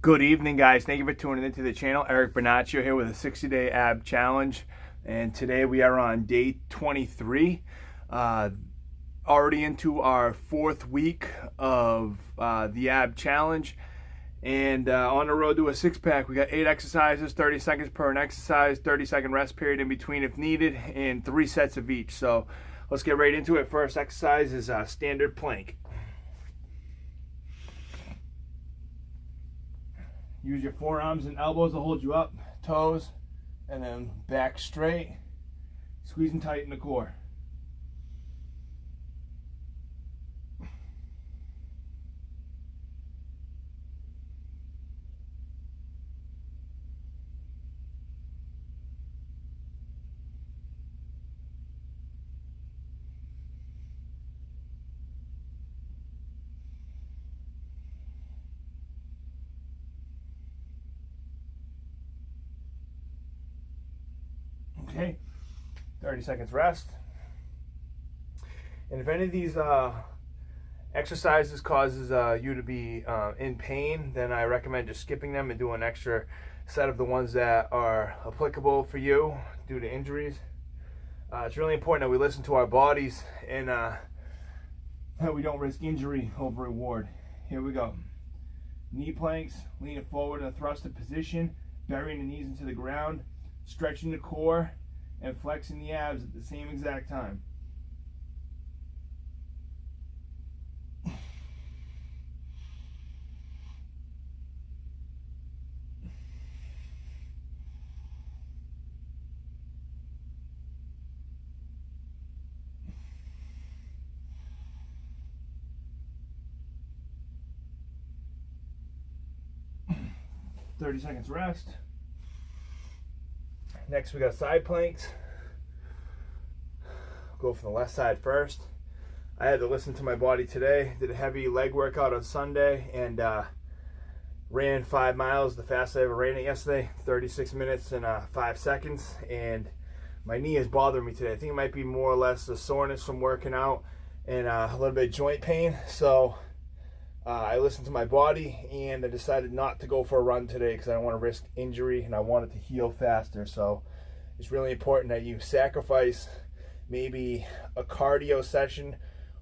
Good evening, guys. Thank you for tuning into the channel. Eric Bernaccio here with a 60-day ab challenge, and today we are on day 23, already into our fourth week of the ab challenge, and on the road to a six-pack. We got 8 exercises, 30 seconds per an exercise, 30-second rest period in between if needed, and 3 sets of each. So let's get right into it. First exercise is standard plank. Use your forearms and elbows to hold you up, toes, and then back straight, squeezing tight in the core. Okay, 30 seconds rest. And if any of these exercises causes you to be in pain, then I recommend just skipping them and doing an extra set of the ones that are applicable for you due to injuries. It's really important that we listen to our bodies and that we don't risk injury over reward. Here we go. Knee planks, lean it forward in a thrusted position, burying the knees into the ground, stretching the core and flexing the abs at the same exact time. "30 seconds rest." Next we got side planks. Go from the left side first. I had to listen to my body today. Did a heavy leg workout on Sunday and ran 5 miles, the fastest I ever ran it yesterday, 36 minutes and 5 seconds. And my knee is bothering me today. I think it might be more or less the soreness from working out and a little bit of joint pain. So I listened to my body and I decided not to go for a run today because I don't want to risk injury and I want it to heal faster. So it's really important that you sacrifice maybe a cardio session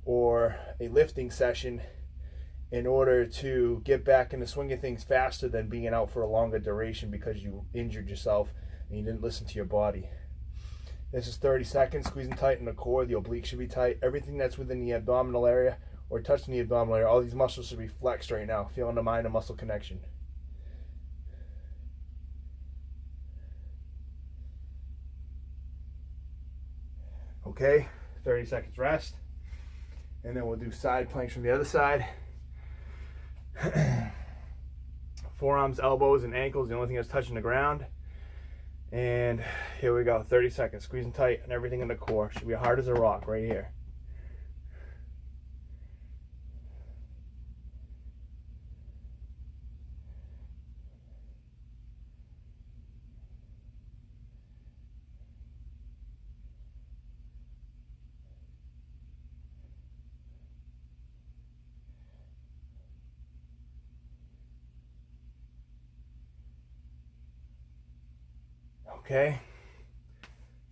or a lifting session in order to get back in the swing of things faster than being out for a longer duration because you injured yourself and you didn't listen to your body. This is 30 seconds, squeezing tight in the core. The oblique should be tight. Everything that's within the abdominal area or touching the abdominal area, all these muscles should be flexed right now, feeling the mind and muscle connection. Okay, 30 seconds rest. And then we'll do side planks from the other side. Forearms, elbows, and ankles, the only thing that's touching the ground. And here we go, 30 seconds, squeezing tight and everything in the core. Should be hard as a rock right here. Okay,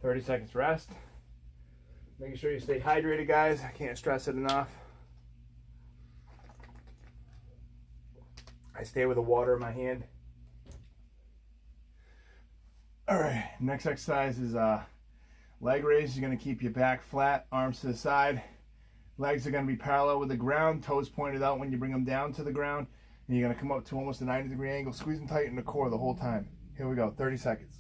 30 seconds rest. Making sure you stay hydrated, guys. I can't stress it enough. I stay with the water in my hand. All right, next exercise is leg raise. You're gonna keep your back flat, arms to the side. Legs are gonna be parallel with the ground, toes pointed out when you bring them down to the ground. And you're gonna come up to almost a 90-degree angle, squeezing tight in the core the whole time. Here we go, 30 seconds.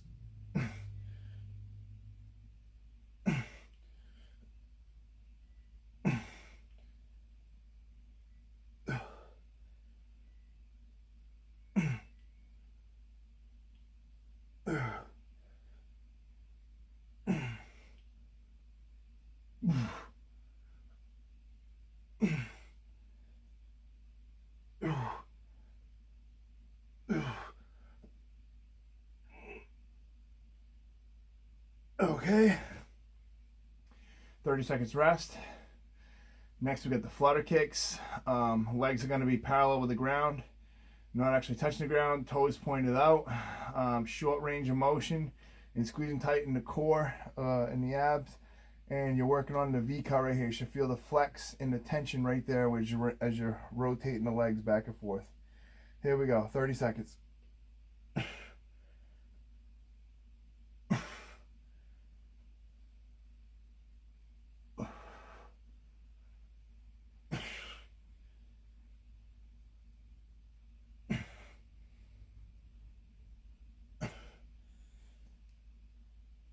Okay, 30 seconds rest. Next we got the flutter kicks. Legs are going to be parallel with the ground. not actually touching the ground, toes pointed out, short range of motion, and squeezing tight in the core, in the abs, and you're working on the V-cut right here. You should feel the flex and the tension right there as you're rotating the legs back and forth. Here we go, 30 seconds.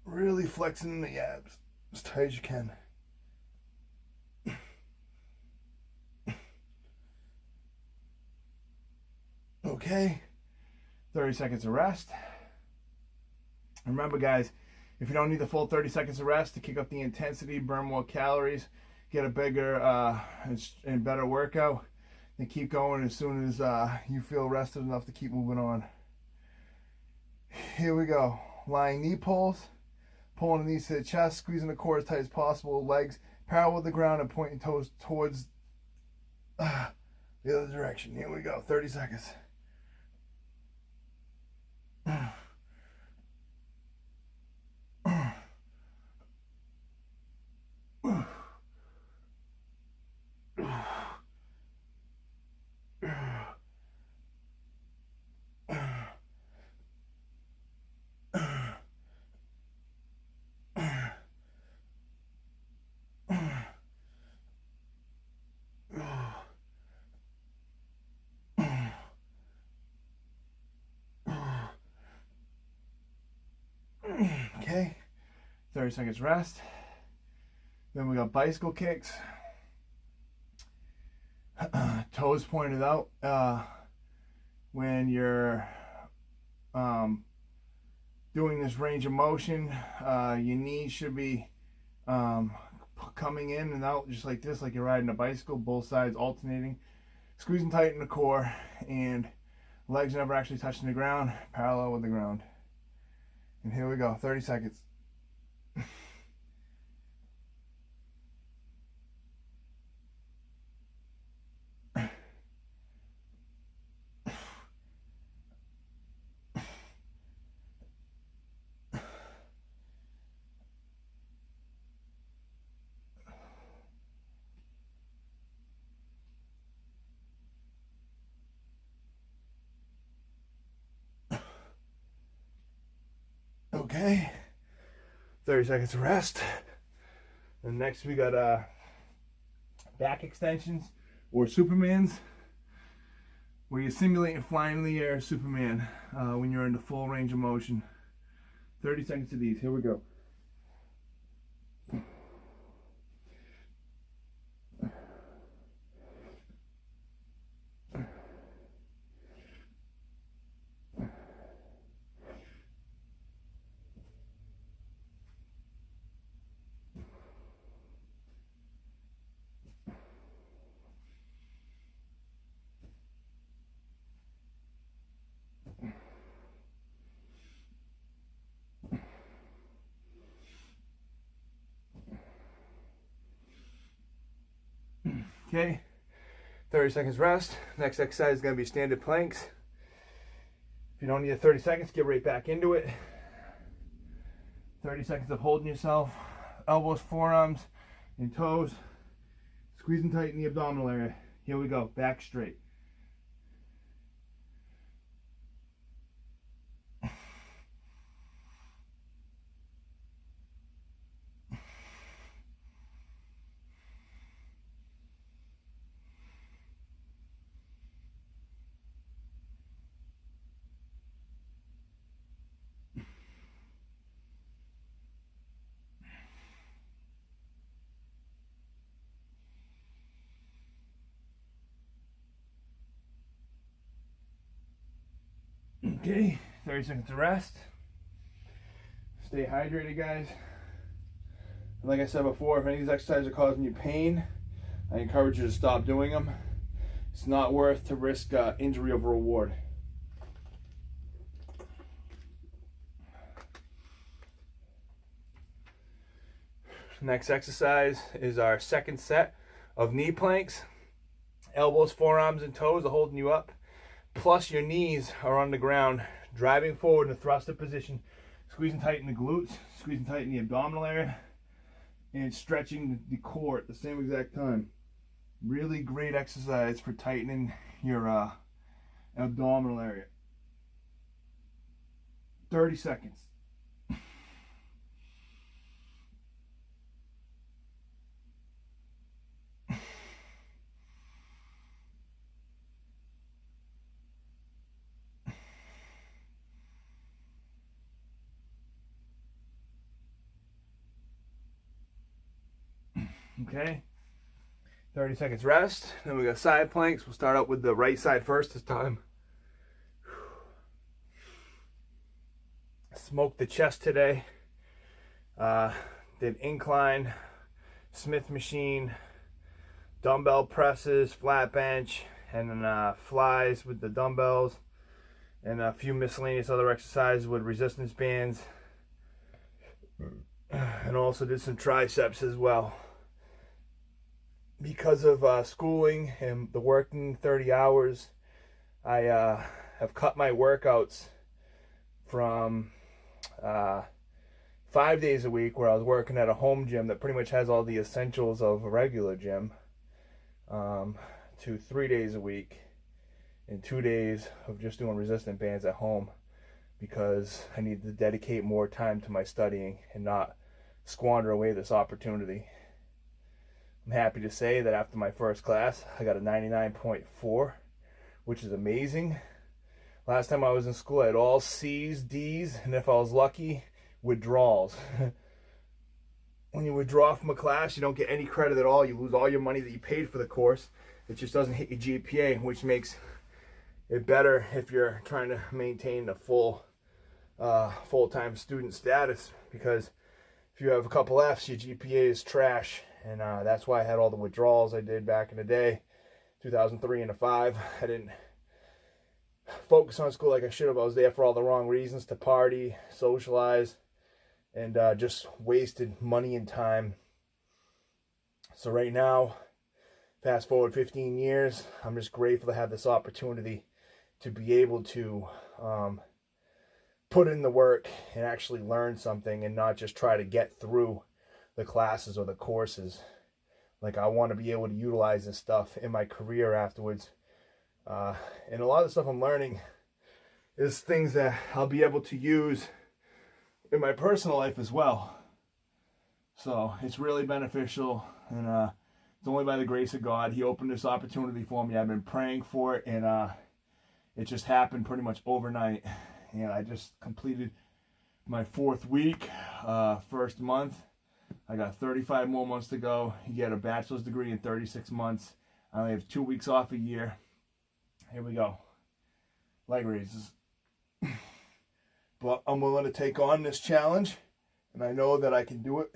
Really flexing the abs as tight as you can. Okay, 30 seconds of rest. Remember guys, if you don't need the full 30 seconds of rest to kick up the intensity, burn more calories, get a bigger and better workout, then keep going as soon as you feel rested enough to keep moving on. Here we go. Lying knee pulls, pulling the knees to the chest, squeezing the core as tight as possible, legs parallel with the ground and pointing toes towards the other direction. Here we go, 30 seconds. Okay, 30 seconds rest. Then we got bicycle kicks. Toes pointed out. When you're doing this range of motion, your knees should be coming in and out just like this, like you're riding a bicycle, both sides alternating, squeezing tight in the core, and legs never actually touching the ground, parallel with the ground. And here we go, 30 seconds. Okay, 30 seconds of rest. And next we got back extensions or Supermans, where you're simulating flying in the air, Superman, when you're in the full range of motion. 30 seconds of these. Here we go. Okay, 30 seconds rest. Next exercise is going to be standard planks. If you don't need 30 seconds, get right back into it. 30 seconds of holding yourself, elbows, forearms, and toes, squeezing tight in the abdominal area. Here we go, back straight. Okay, 30 seconds of rest. Stay hydrated, guys. And like I said before, if any of these exercises are causing you pain, I encourage you to stop doing them. It's not worth to risk injury over reward. Next exercise is our second set of knee planks. Elbows, forearms, and toes are holding you up. plus your knees are on the ground, driving forward in a thruster position, squeezing tight in the glutes, squeezing tight in the abdominal area, and stretching the core at the same exact time. Really great exercise for tightening your abdominal area. 30 seconds. Okay, 30 seconds rest. Then we got side planks. We'll start out with the right side first this time. Smoked the chest today. Did incline, Smith machine, dumbbell presses, flat bench, and then flies with the dumbbells, and a few miscellaneous other exercises with resistance bands. And also did some triceps as well. Because of schooling and the working 30 hours, I have cut my workouts from 5 days a week, where I was working at a home gym that pretty much has all the essentials of a regular gym, to 3 days a week and 2 days of just doing resistant bands at home, because I need to dedicate more time to my studying and not squander away this opportunity. I'm happy to say that after my first class, I got a 99.4, which is amazing. Last time I was in school, I had all C's, D's, and if I was lucky, withdrawals. When you withdraw from a class, you don't get any credit at all. You lose all your money that you paid for the course. It just doesn't hit your GPA, which makes it better if you're trying to maintain the full-time student status, because if you have a couple F's, your GPA is trash. And that's why I had all the withdrawals I did back in the day, 2003 and 2005. I didn't focus on school like I should have. I was there for all the wrong reasons, to party, socialize, and just wasted money and time. So right now, fast forward 15 years, I'm just grateful to have this opportunity to be able to put in the work and actually learn something, and not just try to get through the classes or the courses. Like, I want to be able to utilize this stuff in my career afterwards. And a lot of the stuff I'm learning is things that I'll be able to use in my personal life as well. So it's really beneficial, and it's only by the grace of God. He opened this opportunity for me. I've been praying for it, and it just happened pretty much overnight. And I just completed my 4th week, first month. I got 35 more months to go. You get a bachelor's degree in 36 months. I only have 2 weeks off a year. Here we go. Leg raises. But I'm willing to take on this challenge, and I know that I can do it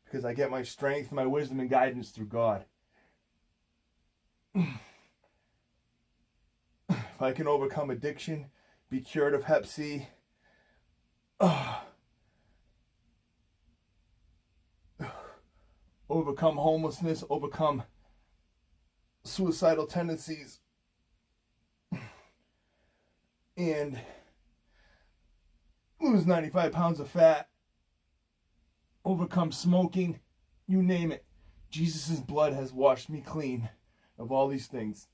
because I get my strength, my wisdom, and guidance through God. If I can overcome addiction, be cured of Hep C, overcome homelessness, overcome suicidal tendencies, and lose 95 pounds of fat, overcome smoking, you name it. Jesus' blood has washed me clean of all these things.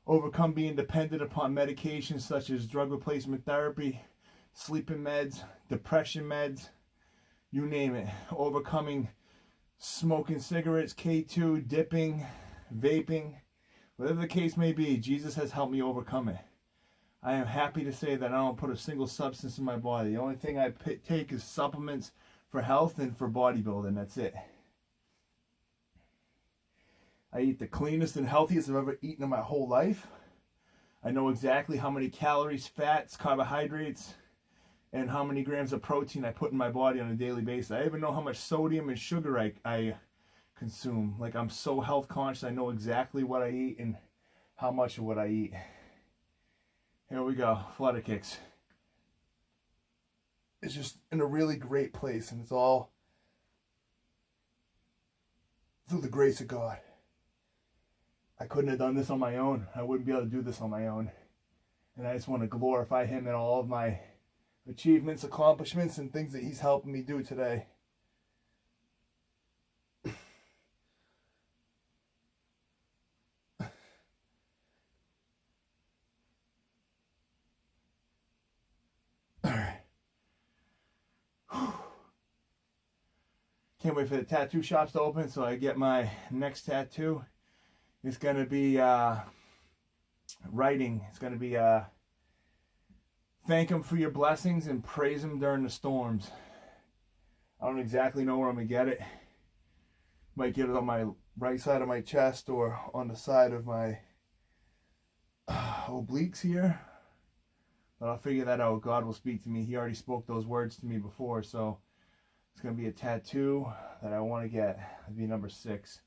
Overcome being dependent upon medications such as drug replacement therapy, sleeping meds, depression meds, you name it. Overcoming smoking cigarettes, K2, dipping, vaping, whatever the case may be, Jesus has helped me overcome it. I am happy to say that I don't put a single substance in my body. The only thing I take is supplements for health and for bodybuilding. That's it. I eat the cleanest and healthiest I've ever eaten in my whole life. I know exactly how many calories, fats, carbohydrates, and how many grams of protein I put in my body on a daily basis. I even know how much sodium and sugar I consume. Like, I'm so health conscious, I know exactly what I eat and how much of what I eat. Here we go, flutter kicks. It's just in a really great place, and it's all through the grace of God. I couldn't have done this on my own. I wouldn't be able to do this on my own. And I just want to glorify him in all of my achievements, accomplishments, and things that he's helping me do today. Can't wait for the tattoo shops to open so I get my next tattoo. It's going to be writing. It's going to be thank him for your blessings and praise him during the storms. I don't exactly know where I'm going to get it. Might get it on my right side of my chest or on the side of my obliques here. But I'll figure that out. God will speak to me. He already spoke those words to me before, so it's going to be a tattoo that I want to get. It'll be number 6.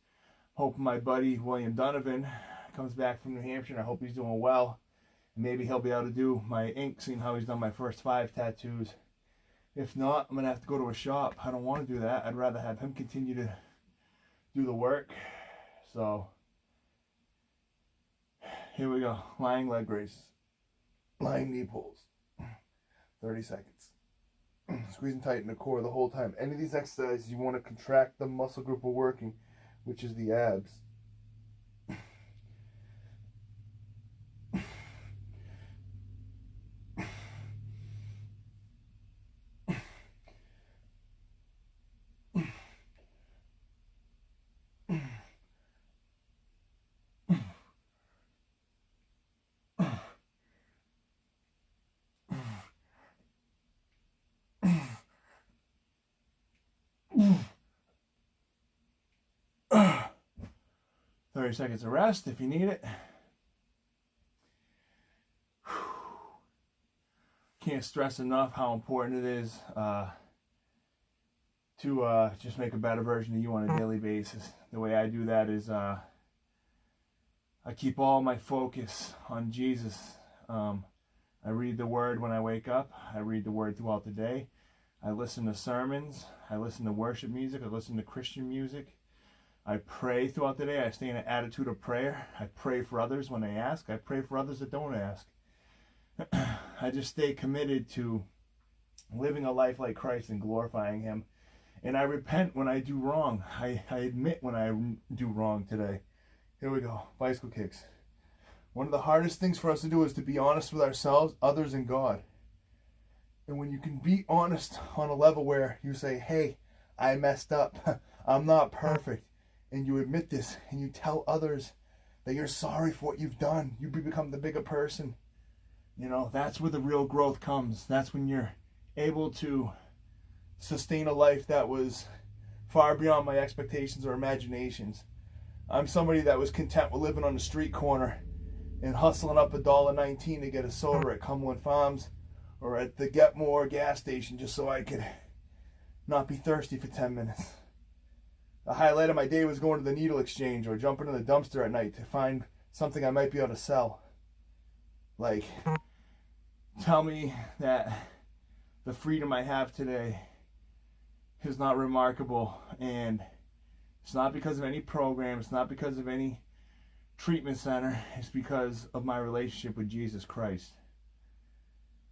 Hope my buddy William Donovan comes back from New Hampshire, and I hope he's doing well. Maybe he'll be able to do my ink, seeing how he's done my first 5 tattoos. If not, I'm going to have to go to a shop. I don't want to do that. I'd rather have him continue to do the work. So, here we go. Lying leg raises. Lying knee pulls. 30 seconds. Squeeze and tighten the core the whole time. Any of these exercises, you want to contract the muscle group we're working, which is the abs. Uh, 30 seconds of rest if you need it. Can't stress enough how important it is to just make a better version of you on a daily basis. The way I do that is I keep all my focus on Jesus. I read the Word when I wake up. I read the Word throughout the day. I listen to sermons. I listen to worship music. I listen to Christian music. I pray throughout the day. I stay in an attitude of prayer. I pray for others when they ask. I pray for others that don't ask. I just stay committed to living a life like Christ and glorifying him. And I repent when I do wrong. I admit when I do wrong today. Here we go. Bicycle kicks. One of the hardest things for us to do is to be honest with ourselves, others, and God. And when you can be honest on a level where you say, hey, I messed up. I'm not perfect. And you admit this and you tell others that you're sorry for what you've done. You become the bigger person. You know, that's where the real growth comes. That's when you're able to sustain a life that was far beyond my expectations or imaginations. I'm somebody that was content with living on the street corner and hustling up $1.19 to get a soda at Cumberland Farms or at the Get More gas station just so I could not be thirsty for 10 minutes. The highlight of my day was going to the needle exchange or jumping in the dumpster at night to find something I might be able to sell. Like, tell me that the freedom I have today is not remarkable, and it's not because of any program, it's not because of any treatment center, it's because of my relationship with Jesus Christ.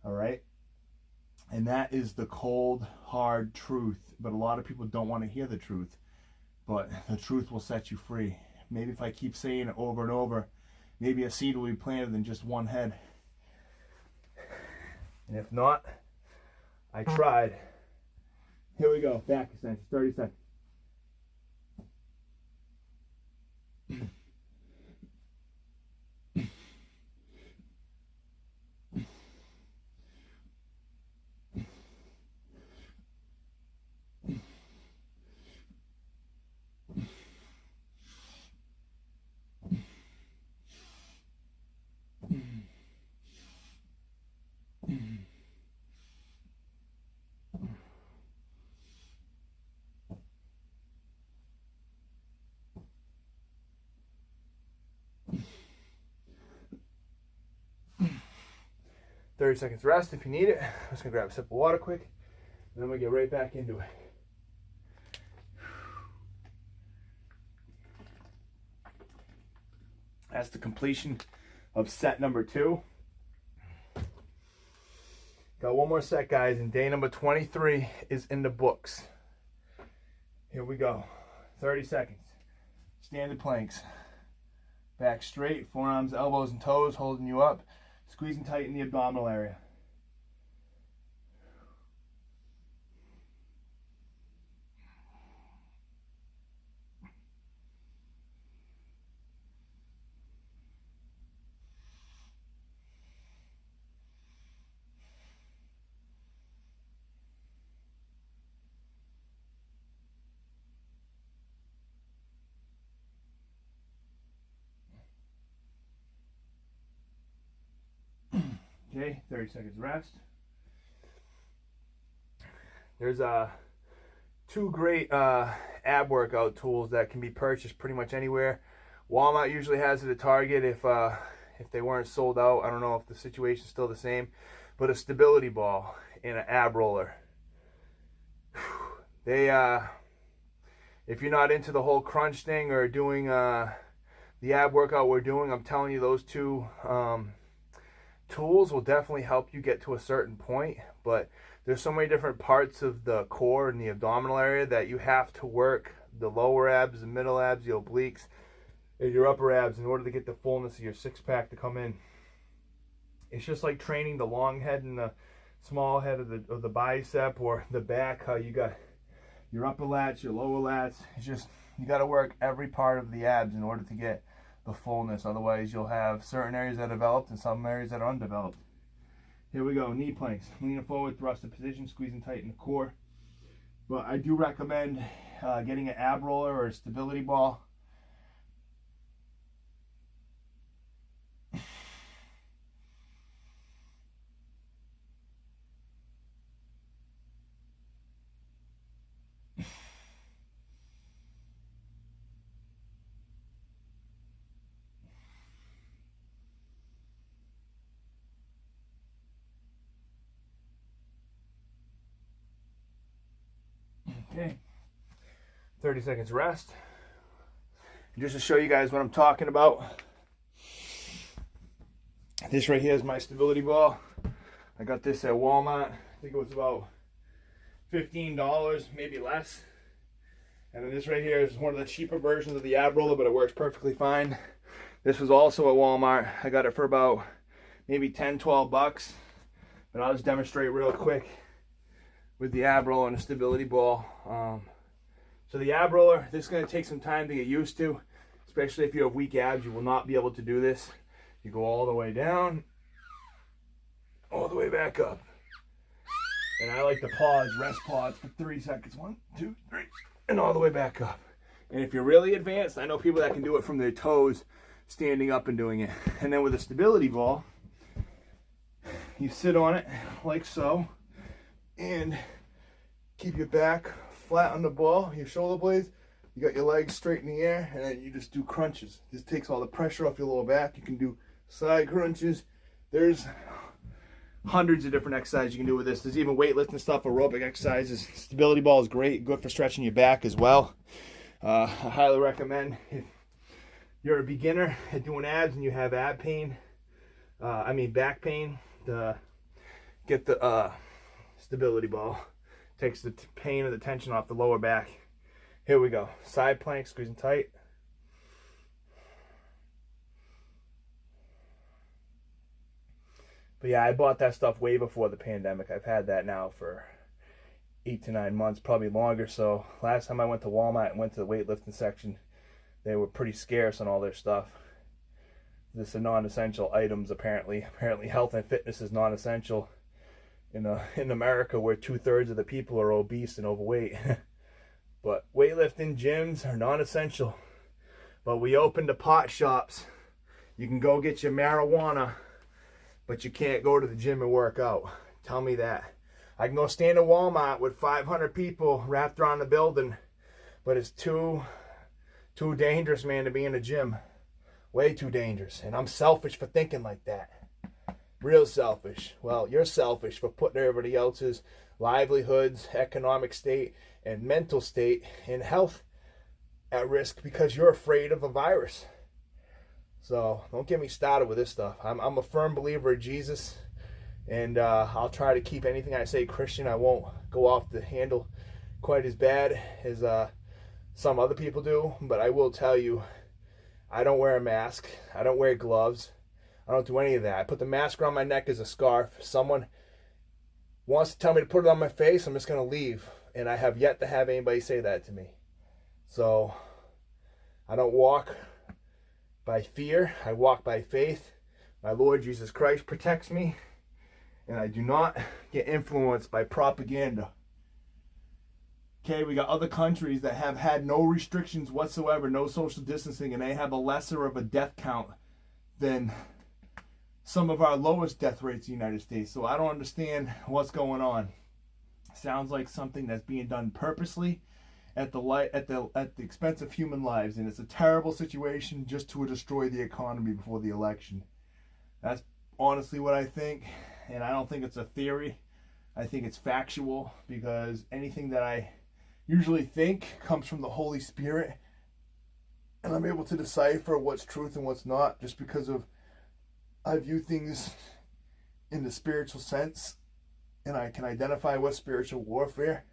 All right? And that is the cold, hard truth, but a lot of people don't want to hear the truth. But the truth will set you free. Maybe if I keep saying it over and over, maybe a seed will be planted in just one head. And if not, I tried. Here we go. Back extension. 30 seconds. "30 seconds rest if you need it." I'm just going to grab a sip of water quick, and then we'll get right back into it. That's the completion of set number 2. Got one more set, guys, and day number 23 is in the books. Here we go. 30 seconds. Standard planks. Back straight, forearms, elbows, and toes holding you up. Squeezing tight in the abdominal area. Okay, 30 seconds rest. There's 2 great ab workout tools that can be purchased pretty much anywhere. Walmart usually has it at Target if they weren't sold out. I don't know if the situation's still the same, but a stability ball and an ab roller. They if you're not into the whole crunch thing or doing the ab workout we're doing, I'm telling you, those 2 tools will definitely help you get to a certain point, but there's so many different parts of the core and the abdominal area that you have to work the lower abs, the middle abs, the obliques, and your upper abs in order to get the fullness of your six-pack to come in. It's just like training the long head and the small head of the bicep or the back, how you got your upper lats, your lower lats. It's just, you got to work every part of the abs in order to get the fullness. Otherwise you'll have certain areas that are developed and some areas that are undeveloped. Here we go, knee planks. Leaning forward, thrusted position, squeezing tight in the core. But I do recommend getting an ab roller or a stability ball. Okay, 30 seconds rest. Just to show you guys what I'm talking about, this right here is my stability ball. I got this at Walmart. I think it was about $15, maybe less. And then this right here is one of the cheaper versions of the ab roller, but it works perfectly fine. This was also at Walmart. I got it for about maybe 10, 12 bucks. But I'll just demonstrate real quick with the ab roller and the stability ball. So the ab roller, this is going to take some time to get used to, especially if you have weak abs. You will not be able to do this. You go all the way down, all the way back up. And I like to pause, rest pause for 3 seconds. 1, 2, 3, and all the way back up. And if you're really advanced, I know people that can do it from their toes, standing up and doing it. And then with a stability ball, you sit on it like so, and keep your back flat on the ball, your shoulder blades. You got your legs straight in the air, and then you just do crunches. This takes all the pressure off your lower back. You can do side crunches. There's hundreds of different exercises you can do with this. There's even weightlifting stuff, aerobic exercises. Stability ball is great, good for stretching your back as well. I highly recommend if you're a beginner at doing abs and you have back pain, to get the stability ball. Takes the pain or the tension off the lower back. Here we go. Side plank, squeezing tight. But yeah, I bought that stuff way before the pandemic. I've had that now for 8 to 9 months, probably longer. So last time I went to Walmart and went to the weightlifting section, they were pretty scarce on all their stuff. This is non-essential items apparently. Apparently health and fitness is non-essential in America, where 2/3 of the people are obese and overweight. But weightlifting gyms are non-essential. But we opened the pot shops. You can go get your marijuana, but you can't go to the gym and work out. Tell me that. I can go stand in Walmart with 500 people wrapped around the building, but it's too dangerous, man, to be in a gym. Way too dangerous. And I'm selfish for thinking like that. Real selfish. Well, you're selfish for putting everybody else's livelihoods, economic state, and mental state and health at risk because you're afraid of a virus. So don't get me started with this stuff. I'm a firm believer of Jesus, and I'll try to keep anything I say Christian. I won't go off the handle quite as bad as some other people do, but I will tell you, I don't wear a mask. I don't wear gloves. I don't do any of that. I put the mask around my neck as a scarf. If someone wants to tell me to put it on my face, I'm just going to leave. And I have yet to have anybody say that to me. So I don't walk by fear. I walk by faith. My Lord Jesus Christ protects me. And I do not get influenced by propaganda. Okay, we got other countries that have had no restrictions whatsoever, no social distancing, and they have a lesser of a death count than some of our lowest death rates in the United States. So I don't understand what's going on. Sounds like something that's being done purposely at the expense of human lives, and it's a terrible situation just to destroy the economy before the election. That's honestly what I think, and I don't think it's a theory. I think it's factual, because anything that I usually think comes from the Holy Spirit, and I'm able to decipher what's truth and what's not, just because of I view things in the spiritual sense, and I can identify what's spiritual warfare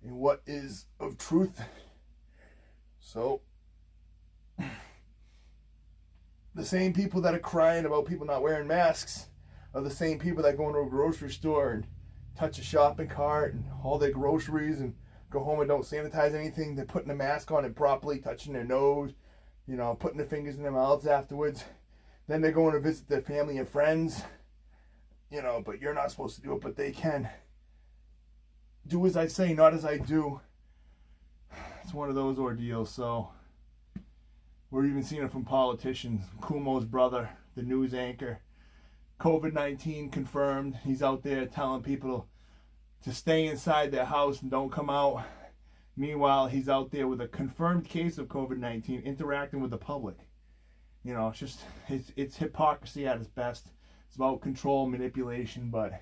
and what is of truth. So the same people that are crying about people not wearing masks are the same people that go into a grocery store and touch a shopping cart and haul their groceries and go home and don't sanitize anything. They're putting a mask on improperly, touching their nose, putting their fingers in their mouths afterwards. Then they're going to visit their family and friends, but you're not supposed to do it, but they can. Do as I say, not as I do. It's one of those ordeals. So we're even seeing it from politicians. Cuomo's brother, the news anchor, COVID-19 confirmed. He's out there telling people to stay inside their house and don't come out. Meanwhile, he's out there with a confirmed case of COVID-19 interacting with the public. It's hypocrisy at its best. It's about control, manipulation, but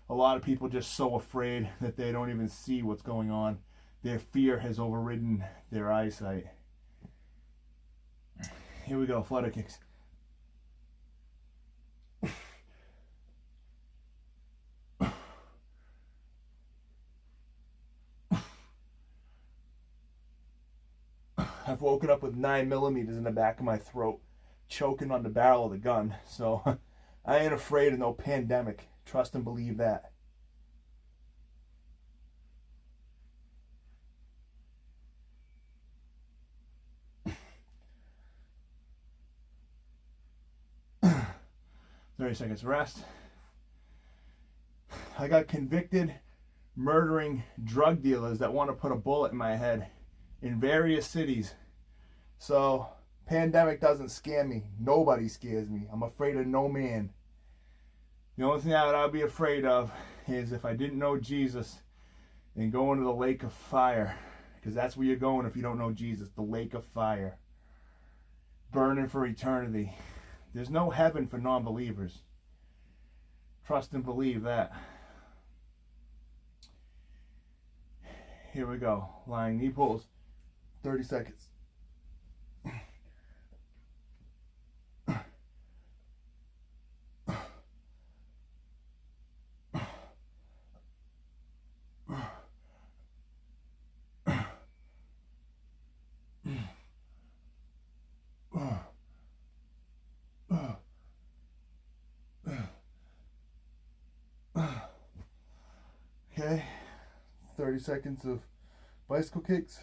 a lot of people just so afraid that they don't even see what's going on. Their fear has overridden their eyesight. Here we go, flutter kicks. I've woken up with 9mm in the back of my throat, choking on the barrel of the gun. So I ain't afraid of no pandemic. Trust and believe that. "30 seconds rest. I got convicted murdering drug dealers that want to put a bullet in my head in various cities. So pandemic doesn't scare me. Nobody scares me. I'm afraid of no man. The only thing that I'd be afraid of is if I didn't know Jesus and go into the lake of fire, because that's where you're going if you don't know Jesus, the lake of fire, burning for eternity. There's no heaven for non-believers. Trust and believe that. Here we go. Lying knee pulls. 30 seconds. Okay, 30 seconds of bicycle kicks.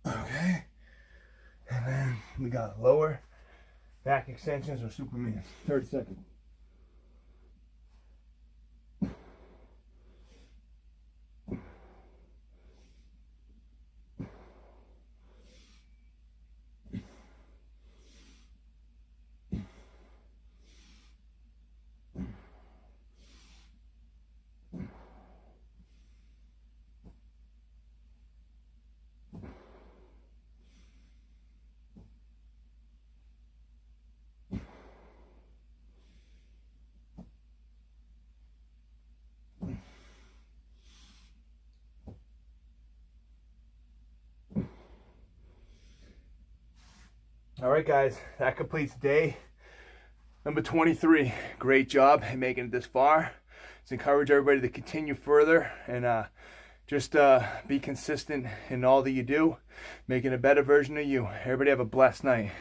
Okay, and then we got lower back extensions or Superman. 30 seconds. All right, guys, that completes day number 23. Great job at making it this far. Let's encourage everybody to continue further and just be consistent in all that you do, making a better version of you. Everybody have a blessed night.